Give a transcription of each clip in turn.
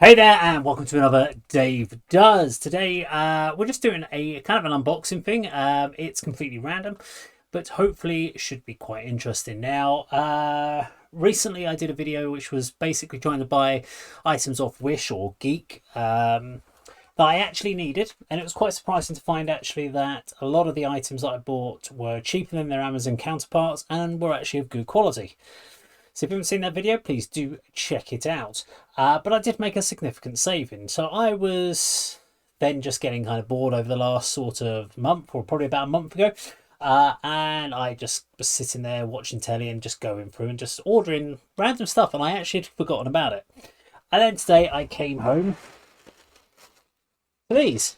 Hey there, and welcome to another Dave Does. Today, we're just doing a kind of an unboxing thing. It's completely random, but hopefully it should be quite interesting. Now, recently I did a video which was basically trying to buy items off Wish or Geek that I actually needed, and it was quite surprising to find actually that a lot of the items that I bought were cheaper than their Amazon counterparts and were actually of good quality. So if you haven't seen that video, please do check it out. But I did make a significant saving. So I was then just getting kind of bored over the last sort of month, or probably about a month ago. And I just was sitting there watching telly and just going through and just ordering random stuff. And I actually had forgotten about it. And then today I came home to these.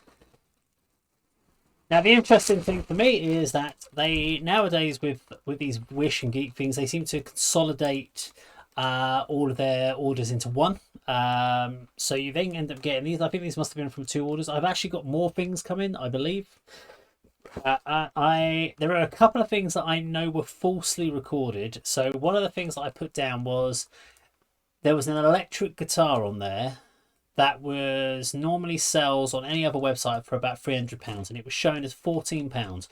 Now the interesting thing for me is that they nowadays with these Wish and Geek things, they seem to consolidate all of their orders into one. So you then end up getting these. I think these must have been from two orders. I've actually got more things coming, I believe. There are a couple of things that I know were falsely recorded. So one of the things that I put down was there was an electric guitar on there that was normally sells on any other website for about £300, and it was shown as £14.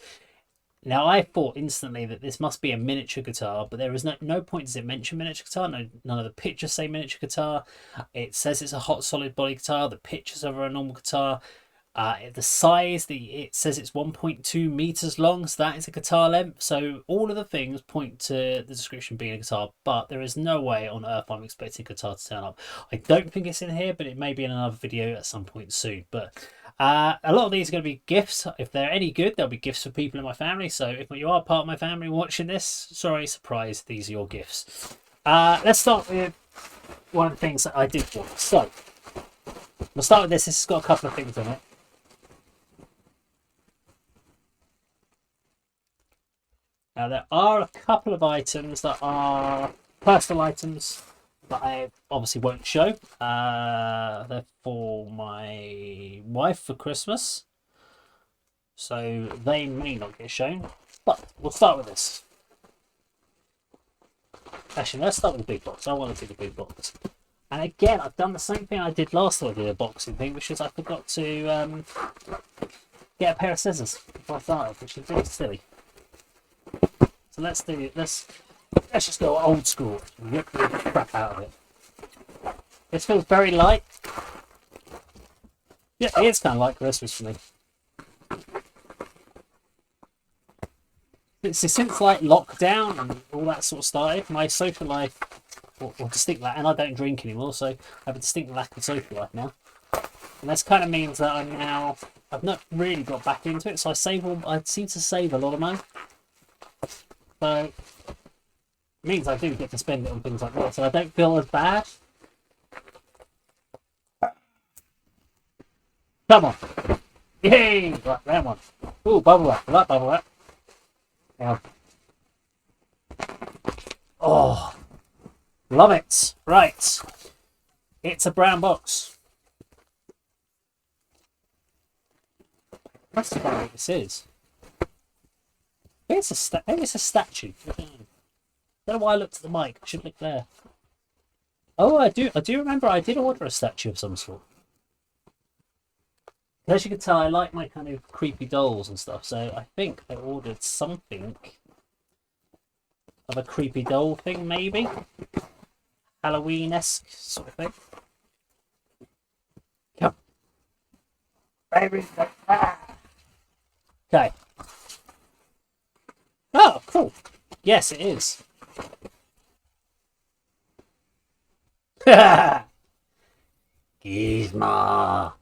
Now I thought instantly that this must be a miniature guitar, but there is no point does it mention miniature guitar. No, none of the pictures say miniature guitar. It says it's a hot solid body guitar. The pictures of a normal guitar. The size, it says it's 1.2 meters long, so that is a guitar length. So all of the things point to the description being a guitar, but there is no way on earth I'm expecting a guitar to turn up. I don't think it's in here, but it may be in another video at some point soon. But a lot of these are going to be gifts. If they're any good, they'll be gifts for people in my family. So if you are part of my family watching this, sorry, surprise, these are your gifts. Let's start with one of the things that I did want. So we'll start with this. This has got a couple of things on it. Now there are a couple of items that are personal items that I obviously won't show. They're for my wife for Christmas, so they may not get shown. But we'll start with this. Actually, let's start with the big box. I want to do the big box. And again, I've done the same thing I did last time I did a boxing thing, which is I forgot to get a pair of scissors before I started, which is really silly. So let's just go old school. Rip the crap out of it. This feels very light. Yeah, it is kind of like Christmas for me. Since like lockdown and all that sort of started, my social life, or distinct lack, and I don't drink anymore, so I have a distinct lack of social life now. And this kind of means that I've not really got back into it, so I seem to save a lot of money. So it means I do get to spend it on things like that, so I don't feel as bad. Come on. Yay! Right, round one. Ooh, bubble wrap. I like bubble wrap. Now. Oh, love it. Right. It's a brown box. Let's see what this is. Maybe it's a statue. I don't know why I looked at the mic. I should look there. Oh, I do remember I did order a statue of some sort. As you can tell, I like my kind of creepy dolls and stuff, so I think I ordered something of a creepy doll thing, maybe? Halloween-esque sort of thing. Come. Okay. Oh, cool. Yes, it is. Gizmo.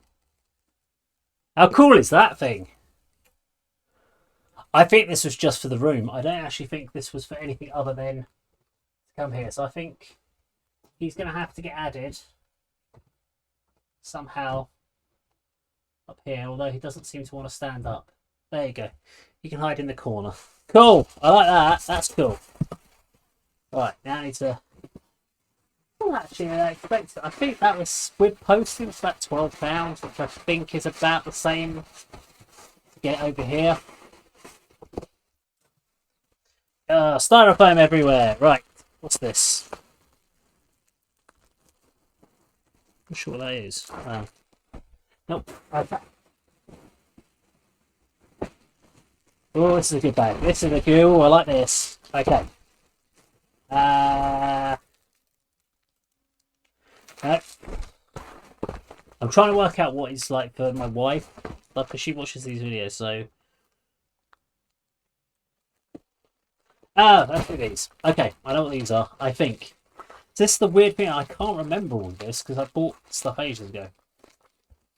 How cool is that thing? I think this was just for the room. I don't actually think this was for anything other than to come here. So I think he's going to have to get added somehow up here, although he doesn't seem to want to stand up. There you go. You can hide in the corner. Cool. I like that. That's cool. Right, now I need to... Oh, actually, I expect... I think that was with posting. It's about £12, which I think is about the same to get over here. Styrofoam everywhere. Right, what's this? not sure what that is. Nope. Okay. Oh, this is a good bag. This is a good. Oh, I like this. Okay. No. I'm trying to work out what it's like for my wife, like, because she watches these videos. So. Ah, that's what these. Okay, I know what these are. I think. This is the weird thing. I can't remember all this because I bought stuff ages ago.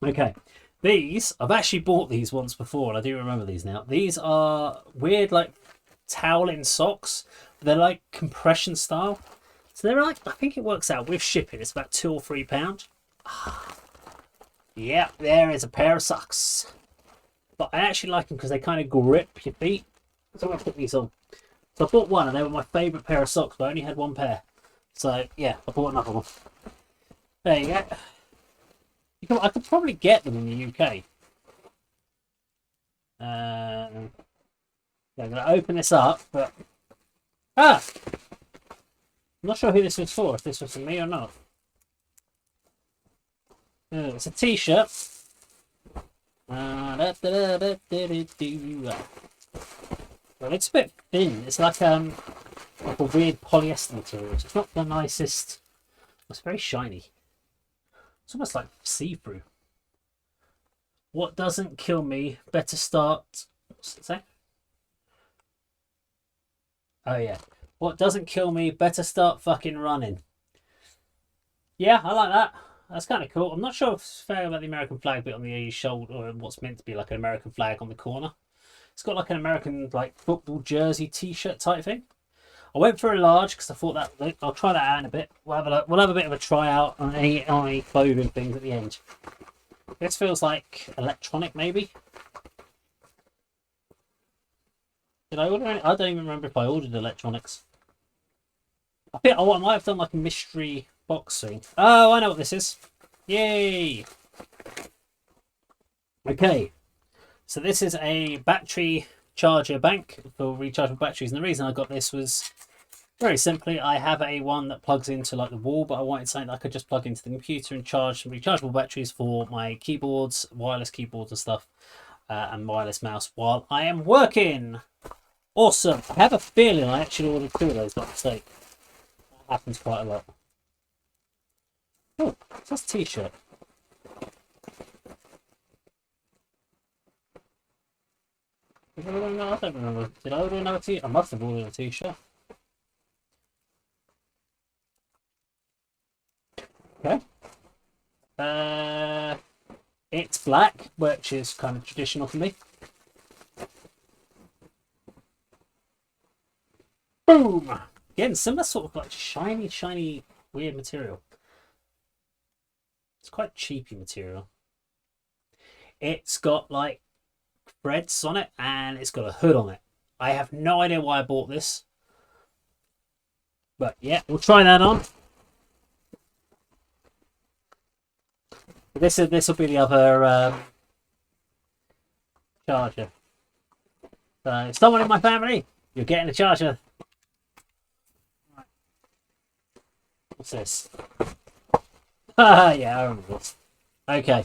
Okay. These, I've actually bought these once before, and I do remember these now. These are weird, like, toweling socks. They're like compression style. So they're like, I think it works out with shipping. It's about £2 or £3. Yeah, there is a pair of socks. But I actually like them because they kind of grip your feet. So I'm going to put these on. So I bought one, and they were my favourite pair of socks, but I only had one pair. So, yeah, I bought another one. There you go. I could probably get them in the UK. I'm going to open this up, but... Ah! I'm not sure who this was for, if this was for me or not. It's a t-shirt. Well, it's a bit thin. It's like a weird polyester material. It's not the nicest. It's very shiny. It's almost like see-through. What doesn't kill me, better start... What's it say? Oh, yeah. What doesn't kill me, better start fucking running. Yeah, I like that. That's kind of cool. I'm not sure if it's fair about the American flag bit on the shoulder, or what's meant to be like an American flag on the corner. It's got like an American like football jersey t-shirt type thing. I went for a large because I thought that I'll try that out in a bit. We'll have a bit of a try out on any clothing things at the end. This feels like electronic, maybe. Did I order any? I don't even remember if I ordered electronics. I think I might have done like a mystery box thing. Oh, I know what this is. Yay! Okay, so this is a battery charger bank for rechargeable batteries, and the reason I got this was very simply I have a one that plugs into like the wall, but I wanted something that I could just plug into the computer and charge some rechargeable batteries for my keyboards, wireless keyboards and stuff, and wireless mouse while I am working. Awesome. I have a feeling I actually ordered 2 of those by mistake. That happens quite a lot. Oh, that's a t-shirt. I don't remember. Did I order another t-shirt? I must have ordered a t-shirt. Okay. It's black, which is kind of traditional for me. Boom! Again, similar sort of like shiny, weird material. It's quite cheapy material. It's got like threads on it, and it's got a hood on it. I have no idea why I bought this. But yeah, we'll try that on. This will be the other charger. So, someone in my family, you're getting a charger. What's this? Ah, yeah, I remember this. Okay.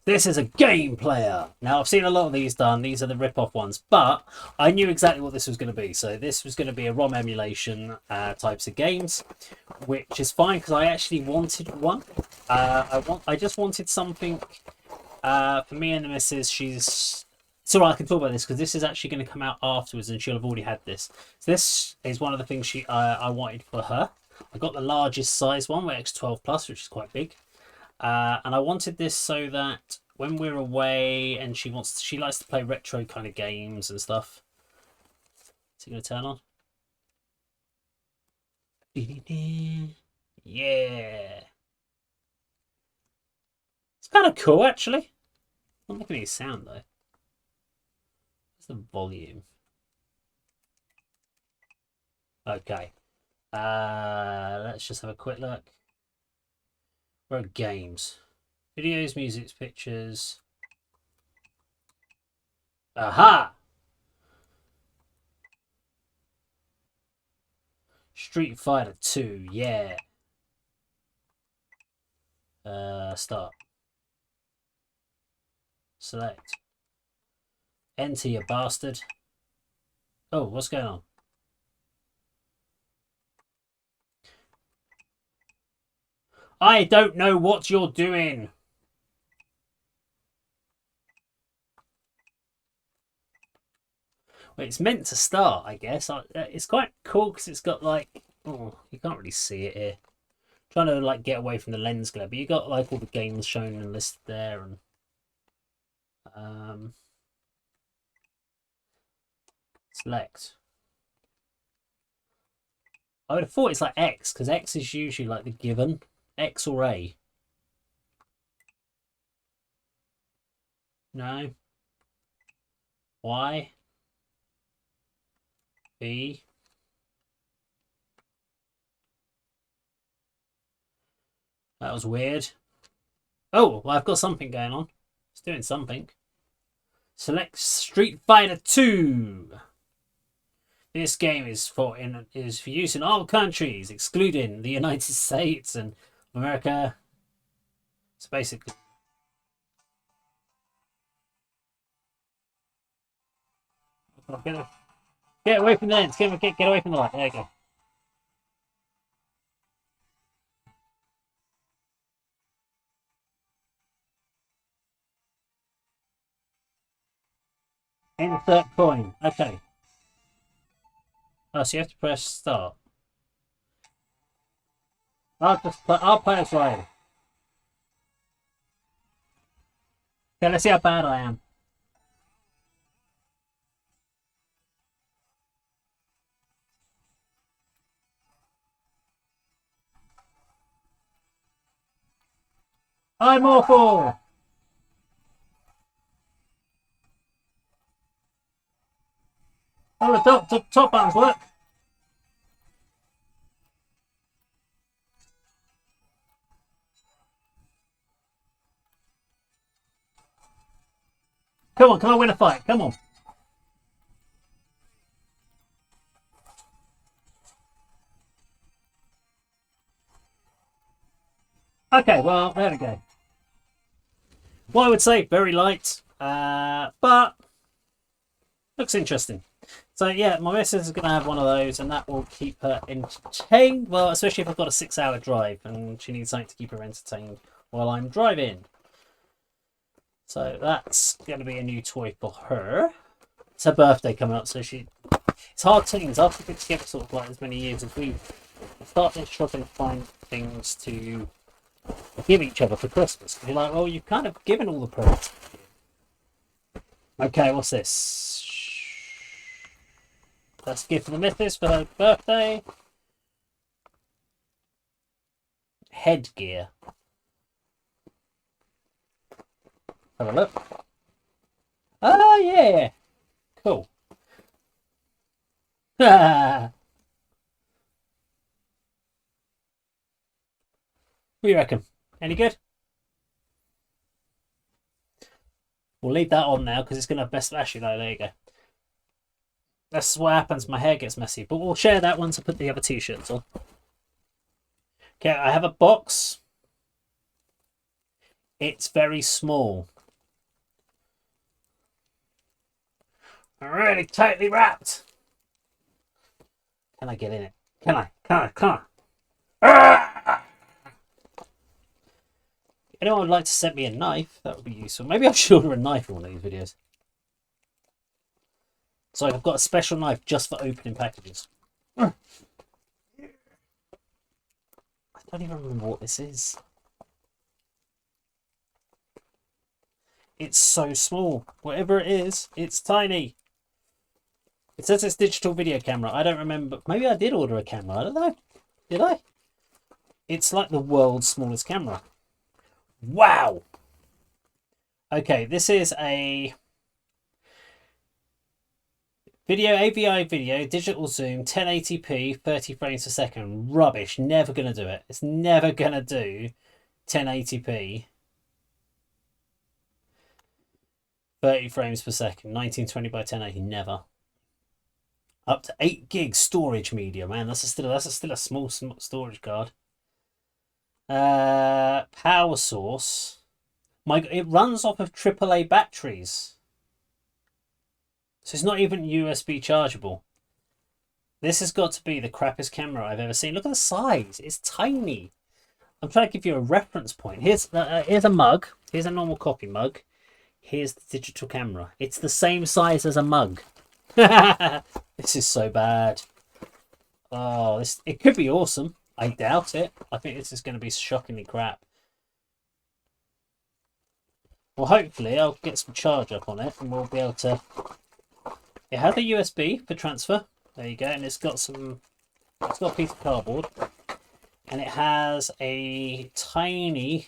This is a game player. Now, I've seen a lot of these done. These are the rip-off ones. But I knew exactly what this was going to be. So this was going to be a ROM emulation types of games, which is fine because I actually wanted one. I just wanted something for me and the missus. It's alright, I can talk about this because this is actually going to come out afterwards and she'll have already had this. So this is one of the things I wanted for her. I got the largest size one, with X12 Plus, which is quite big. And I wanted this so that when we're away and she likes to play retro kind of games and stuff. Is it going to turn on? Yeah. It's kind of cool, actually. Not making any sound, though. What's the volume? Okay. Let's just have a quick look. Where are games? Videos, music, pictures. Aha! Street Fighter 2, yeah. Start. Select. Enter, you bastard. Oh, what's going on? I don't know what you're doing. Well, it's meant to start, I guess. It's quite cool because it's got like, oh, you can't really see it here. Trying to like get away from the lens glare, but you got like all the games shown and listed there, and select. I would have thought it's like X because X is usually like the given, X or A. No. Y. B. That was weird. Oh, well, I've got something going on. It's doing something. Select Street Fighter 2. This game is for use in all countries, excluding the United States and America. It's basically. Get away from the lens. Get away from the light. There you go. Insert coin. Okay. Oh, so you have to press start. I'll play as Ryan. Okay, let's see how bad I am. I'm awful. Oh, the top buttons work. Come on, can I win a fight? Come on. Okay, well, there we go. Well, I would say very light, but looks interesting. So yeah, my missus is going to have one of those, and that will keep her entertained. Well, especially if I've got a 6-hour drive, and she needs something to keep her entertained while I'm driving. So that's going to be a new toy for her. It's her birthday coming up, so it's hard things after we've been together sort of like as many years as we started struggling to find things to give each other for Christmas. You're like, well, you've kind of given all the presents. Okay, what's this? That's a gift for the missus for her birthday. Headgear. Have a look. Oh, yeah. Cool. What do you reckon? Any good? We'll leave that on now because it's going to have best battery. There you go. That's what happens. My hair gets messy. But we'll share that once I put the other t-shirts on. Okay, I have a box. It's very small. Really tightly wrapped. Can I get in it? Can I? Can I? Anyone would like to send me a knife? That would be useful. Maybe I should order a knife for one of these videos. So I've got a special knife just for opening packages. I don't even remember what this is. It's so small. Whatever it is, it's tiny. It says it's digital video camera. I don't remember. Maybe I did order a camera. I don't know. Did I? It's like the world's smallest camera. Wow. Okay, this is a AVI video, digital zoom, 1080p, 30 frames per second. Rubbish. Never going to do it. It's never going to do 1080p. 30 frames per second. 1920 by 1080. Never. Up to 8 gig storage media, man. That's still a small storage card. Power source. It runs off of AAA batteries. So it's not even USB chargeable. This has got to be the crappiest camera I've ever seen. Look at the size. It's tiny. I'm trying to give you a reference point. Here's a mug. Here's a normal coffee mug. Here's the digital camera. It's the same size as a mug. This is so bad. Oh, it could be awesome. I doubt it. I think this is going to be shockingly crap. Well, hopefully I'll get some charge up on it and we'll be able to... It has a USB for transfer. There you go. And it's got a piece of cardboard. And it has a tiny...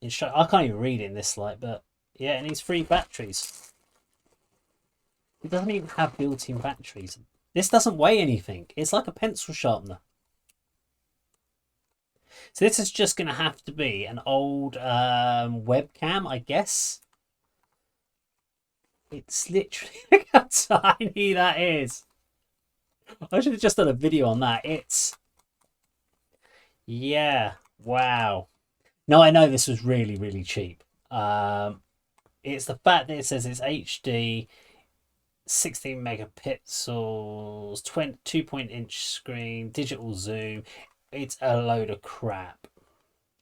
I can't even read it in this light, but yeah, it needs 3 batteries. It doesn't even have built-in batteries. This doesn't weigh anything. It's like a pencil sharpener. So this is just going to have to be an old webcam, I guess. It's literally... Look how tiny that is. I should have just done a video on that. Yeah, wow. No, I know this was really, really cheap. It's the fact that it says it's HD, 16 megapixels, 2-point-inch screen, digital zoom. It's a load of crap.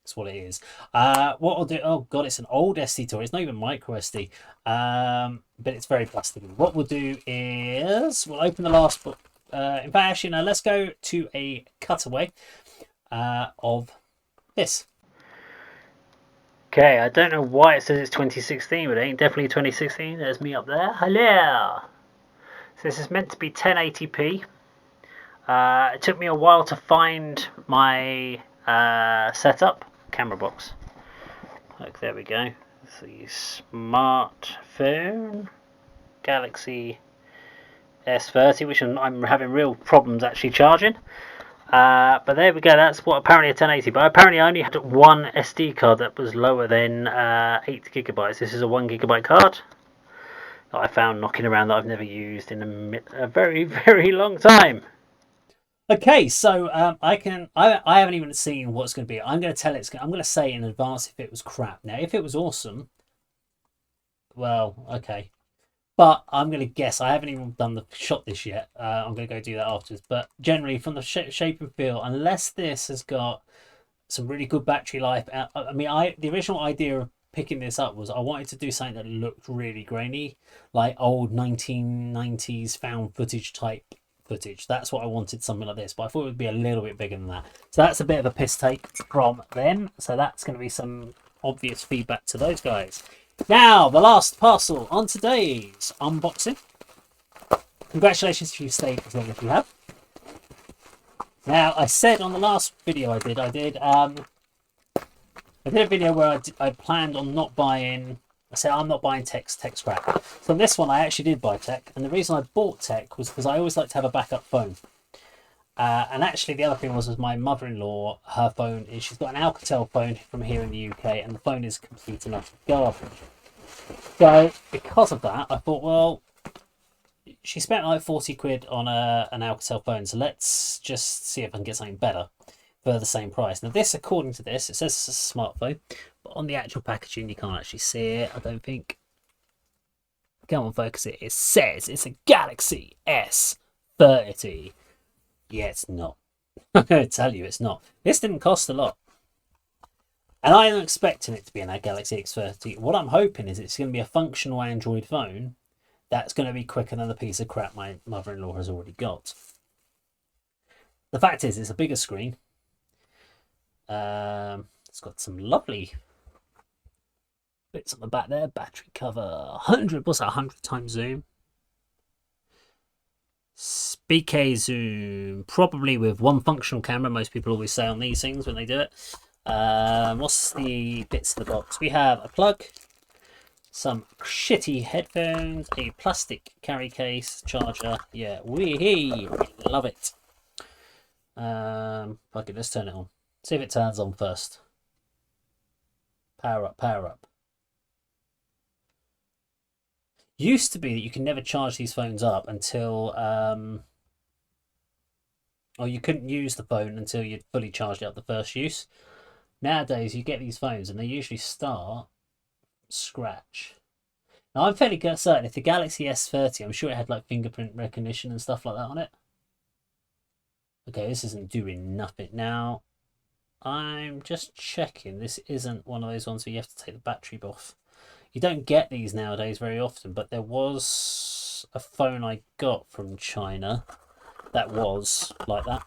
That's what it is. What I'll do... Oh, God, it's an old SD toy. It's not even micro SD. But it's very plasticky. What we'll do is... We'll open the last book. In fact, actually, no, let's go to a cutaway of this. Okay, I don't know why it says it's 2016, but it ain't definitely 2016. There's me up there. Hello! So this is meant to be 1080p. It took me a while to find my setup. Camera box. Look, there we go. It's the smartphone Galaxy S30, which I'm having real problems actually charging. But there we go, that's what apparently a 1080. But apparently I only had one SD card that was lower than 8 gigabytes. This is a 1 gigabyte card that I found knocking around that I've never used in a very, very long time. Okay, so I haven't even seen what it's going to be. I'm going to tell it. I'm going to say in advance if it was crap. Now, if it was awesome, well, okay. But I'm going to guess. I haven't even done the shot this yet. I'm going to go do that afterwards. But generally, from the shape and feel, unless this has got some really good battery life. I mean, the original idea of picking this up was I wanted to do something that looked really grainy, like old 1990s found footage type footage. That's what I wanted, something like this. But I thought it would be a little bit bigger than that. So that's a bit of a piss take from them. So that's going to be some obvious feedback to those guys. Now, the last parcel on today's unboxing. Congratulations if you stayed as long as you have. Now, I said on the last video I did a video where I planned on not buying... I said I'm not buying tech scrap. So this one I actually did buy tech, and the reason I bought tech was because I always like to have a backup phone. And actually the other thing was my mother-in-law, her phone, she's got an Alcatel phone from here in the UK, and the phone is complete enough garbage. So because of that, I thought, well, she spent like 40 quid on an Alcatel phone, so let's just see if I can get something better for the same price. Now this, according to this, it says it's a smartphone, but on the actual packaging you can't actually see it, I don't think. Come on, focus it. It says it's a Galaxy S30. Yeah, it's not. I'm going to tell you it's not. This didn't cost a lot. And I'm expecting it to be an Galaxy S30. What I'm hoping is it's going to be a functional Android phone that's going to be quicker than the piece of crap my mother-in-law has already got. The fact is, it's a bigger screen. It's got some lovely bits on the back there. Battery cover, 100, what's that, 100 times zoom? BK zoom, probably with one functional camera. Most people always say on these things when they do it. What's the bits of the box? We have a plug, some shitty headphones, a plastic carry case, charger. Yeah, we love it. Okay, let's turn it on. See if it turns on first. Power up, power up. Used to be that you can never charge these phones up until or you couldn't use the phone until you'd fully charged it up the first use. Nowadays, you get these phones and they usually start scratch. Now, I'm fairly certain if the Galaxy S30, I'm sure it had like fingerprint recognition and stuff like that on it. Okay, this isn't doing nothing. Now, I'm just checking. This isn't one of those ones where you have to take the battery off. You don't get these nowadays very often, but there was a phone I got from China that was like that.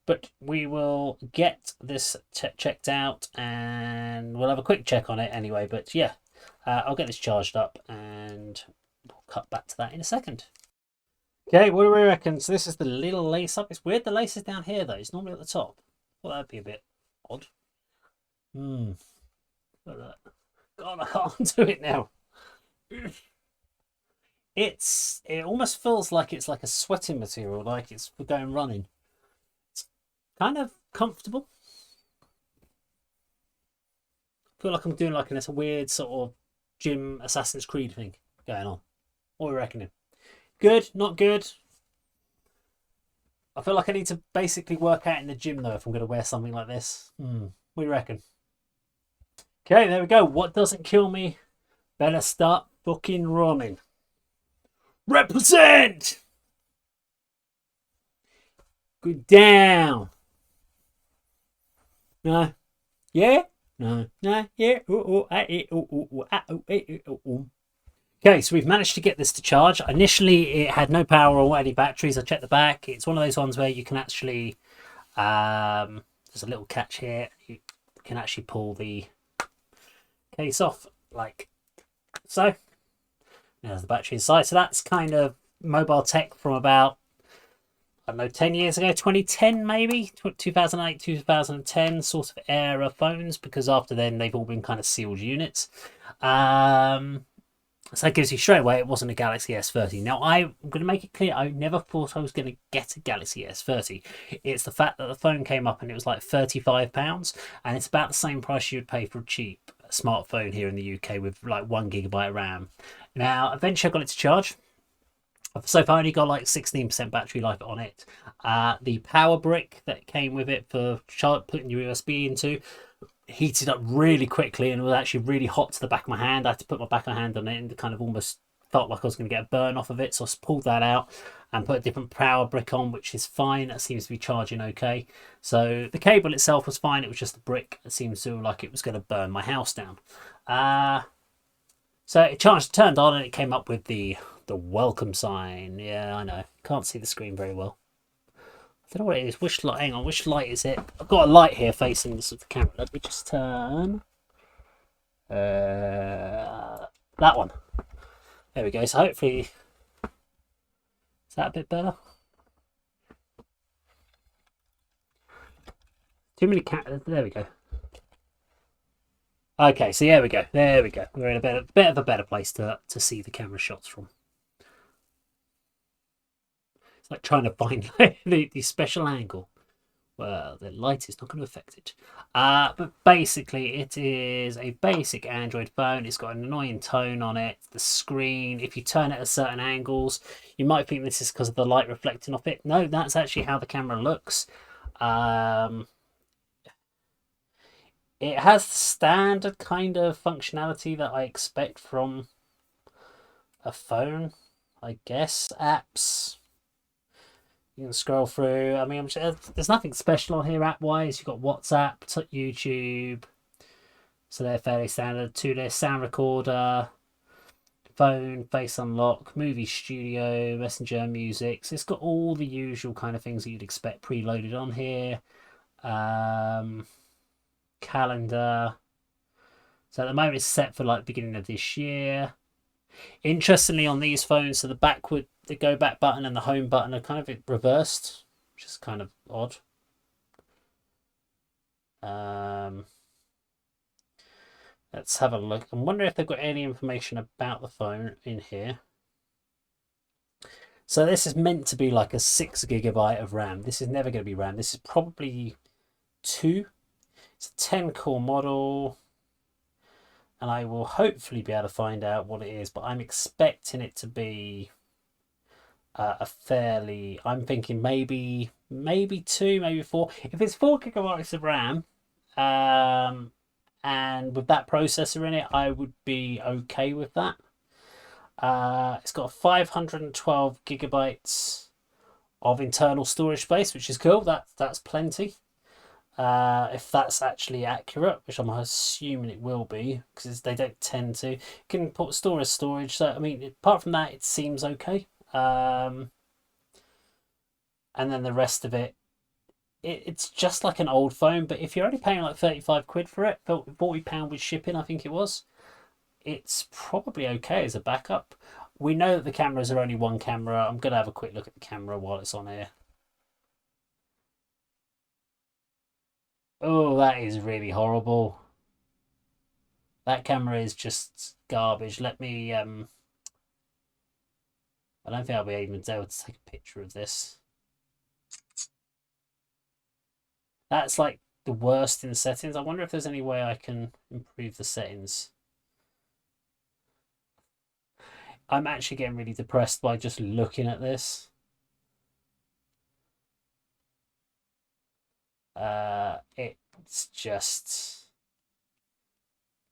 But we will get this checked out and we'll have a quick check on it anyway. But yeah, I'll get this charged up and we'll cut back to that in a second. Okay, what do we reckon? So this is the little lace up. It's weird the lace is down here though. It's normally at the top. Well, that'd be a bit odd. Look at that. God, I can't do it now. It almost feels like it's like a sweating material, like it's for going running. It's kind of comfortable. I feel like I'm doing like a weird sort of gym Assassin's Creed thing going on. What are we reckoning? Good, not good. I feel like I need to basically work out in the gym though if I'm going to wear something like this. What do you reckon? Okay, there we go. What doesn't kill me? Better start fucking running. Represent! Go down. No. Yeah? No. No. Yeah. Okay, so we've managed to get this to charge. Initially, it had no power or any batteries. I checked the back. It's one of those ones where you can actually... there's a little catch here. You can actually pull the case off like so. There's the battery inside. So that's kind of mobile tech from about, I don't know, 10 years ago, 2010 maybe, 2008, 2010 sort of era phones, because after then they've all been kind of sealed units. So that gives you straight away it wasn't a Galaxy S30. Now, I'm going to make it clear, I never thought I was going to get a Galaxy S30. It's the fact that the phone came up and it was like £35, and it's about the same price you'd pay for a cheap smartphone here in the UK with like 1GB RAM. Now, eventually I got it to charge. So far, I only got like 16% battery life on it. The power brick that came with it for putting your USB into heated up really quickly and was actually really hot to the back of my hand. I had to put my back of my hand on it and it kind of almost felt like I was going to get a burn off of it. So I pulled that out and put a different power brick on, which is fine. That seems to be charging okay. So the cable itself was fine. It was just the brick that seems to like it was going to burn my house down. So it charged, turned on, and it came up with the welcome sign. Yeah, I know. Can't see the screen very well. I don't know what it is. Which light? Hang on. Which light is it? I've got a light here facing this with the camera. Let me just turn. That one. There we go. So hopefully, is that a bit better? Too many there we go. Okay, so there we go. There we go. We're in a bit of a better place to see the camera shots from. It's like trying to find the special angle. Well, the light is not going to affect it. But basically, it is a basic Android phone. It's got an annoying tone on it. The screen, if you turn it at certain angles, you might think this is because of the light reflecting off it. No, that's actually how the camera looks. It has the standard kind of functionality that I expect from a phone, I guess. Apps. You can scroll through. I mean, there's nothing special on here app-wise. You've got WhatsApp, YouTube. So they're fairly standard. 2-layer sound recorder, phone, face unlock, movie studio, messenger, music. So it's got all the usual kind of things that you'd expect preloaded on here. Calendar. So at the moment it's set for like the beginning of this year. Interestingly, on these phones, so the go back button and the home button are kind of reversed, which is kind of odd. Let's have a look. I wonder if they've got any information about the phone in here. So this is meant to be like a 6GB of RAM. This is never going to be RAM. This is probably 2. It's a 10-core model. And I will hopefully be able to find out what it is, but I'm expecting it to be a fairly. I'm thinking maybe two, maybe four. If it's 4 gigabytes of RAM, um, and with that processor in it, I would be okay with that. It's got 512 gigabytes of internal storage space, which is cool. That's plenty. If that's actually accurate, which I'm assuming it will be, because they don't tend to. You can put store as storage. So I mean, apart from that, it seems okay. And then the rest of it's just like an old phone. But if you're only paying like 35 quid for it, £40 with shipping, I think it was. It's probably okay as a backup. We know that the cameras are only one camera. I'm gonna have a quick look at the camera while it's on here. Oh, that is really horrible. That camera is just garbage. Let me I don't think I'll be able to take a picture of this. That's like the worst in settings. I wonder if there's any way I can improve the settings. I'm actually getting really depressed by just looking at this. It's just,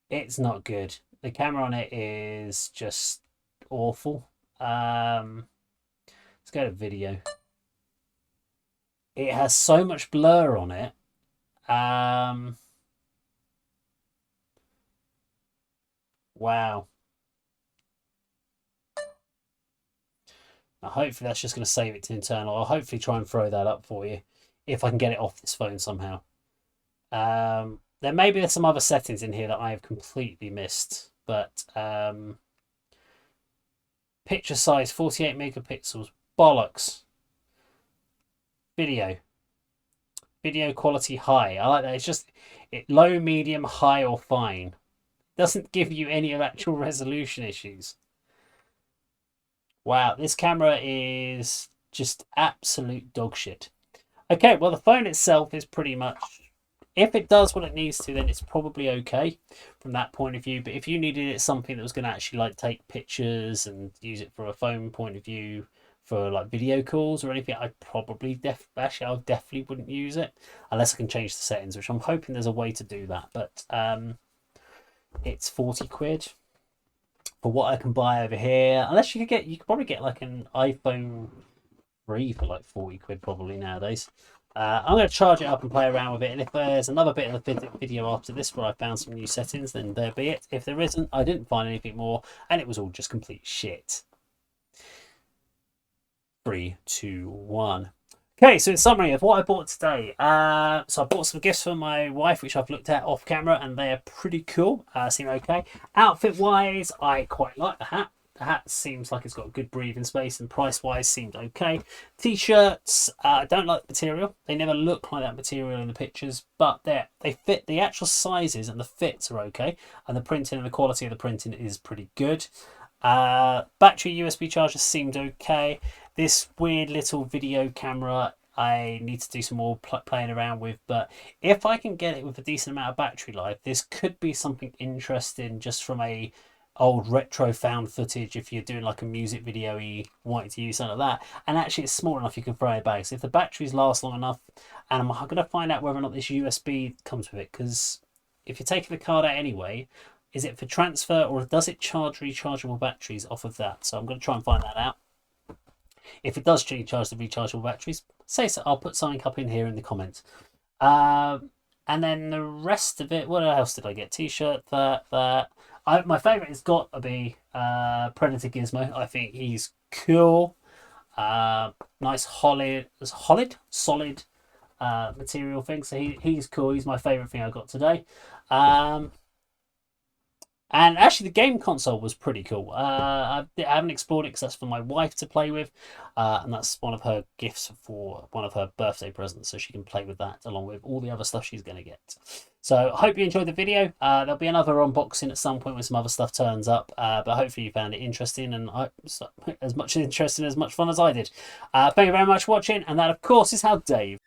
it's not good. The camera on it is just awful. Let's go to video. It has so much blur on it. Wow. Now, hopefully that's just going to save it to internal. I'll hopefully try and throw that up for you if I can get it off this phone somehow. There may be some other settings in here that I have completely missed, but picture size 48 megapixels, bollocks. Video quality high. I like that. It's just low, medium, high, or fine. Doesn't give you any actual resolution issues. Wow, this camera is just absolute dog shit. Okay, well, the phone itself is pretty much, if it does what it needs to, then it's probably okay from that point of view. But if you needed it something that was going to actually like take pictures and use it for a phone point of view for like video calls or anything, I probably actually I definitely wouldn't use it unless I can change the settings, which I'm hoping there's a way to do that. But it's 40 quid for what I can buy over here. Unless you could probably get like an iPhone 3 for like 40 quid probably nowadays. I'm going to charge it up and play around with it, and if there's another bit of the video after this where I found some new settings, then there be it. If there isn't, I didn't find anything more, and it was all just complete shit. 3, 2, 1. Okay, so in summary of what I bought today, so I bought some gifts for my wife, which I've looked at off camera, and they're pretty cool. Seem okay. Outfit wise, I quite like the hat. The hat seems like it's got good breathing space, and price wise seemed okay. T-shirts, I don't like the material. They never look like that material in the pictures, but they fit. The actual sizes and the fits are okay, and the printing and the quality of the printing is pretty good. Battery USB charger seemed okay. This weird little video camera I need to do some more playing around with, but if I can get it with a decent amount of battery life, this could be something interesting just from a old retro found footage. If you're doing like a music video, you wanting to use something like that, and actually it's small enough you can throw it back. So if the batteries last long enough, and I'm going to find out whether or not this USB comes with it, because if you're taking the card out anyway, is it for transfer or does it charge rechargeable batteries off of that? So I'm going to try and find that out. If it does recharge the rechargeable batteries, say so. I'll put something up in here in the comments. And then the rest of it, what else did I get? T-shirt, that. My favourite has got to be Predator Gizmo. I think he's cool. Nice solid material thing. So he's cool. He's my favourite thing I got today. And actually, the game console was pretty cool. I haven't explored it because that's for my wife to play with. And that's one of her gifts for one of her birthday presents. So she can play with that along with all the other stuff she's going to get. So I hope you enjoyed the video. There'll be another unboxing at some point when some other stuff turns up. But hopefully you found it interesting and as much interesting as much fun as I did. Thank you very much for watching. And that, of course, is how Dave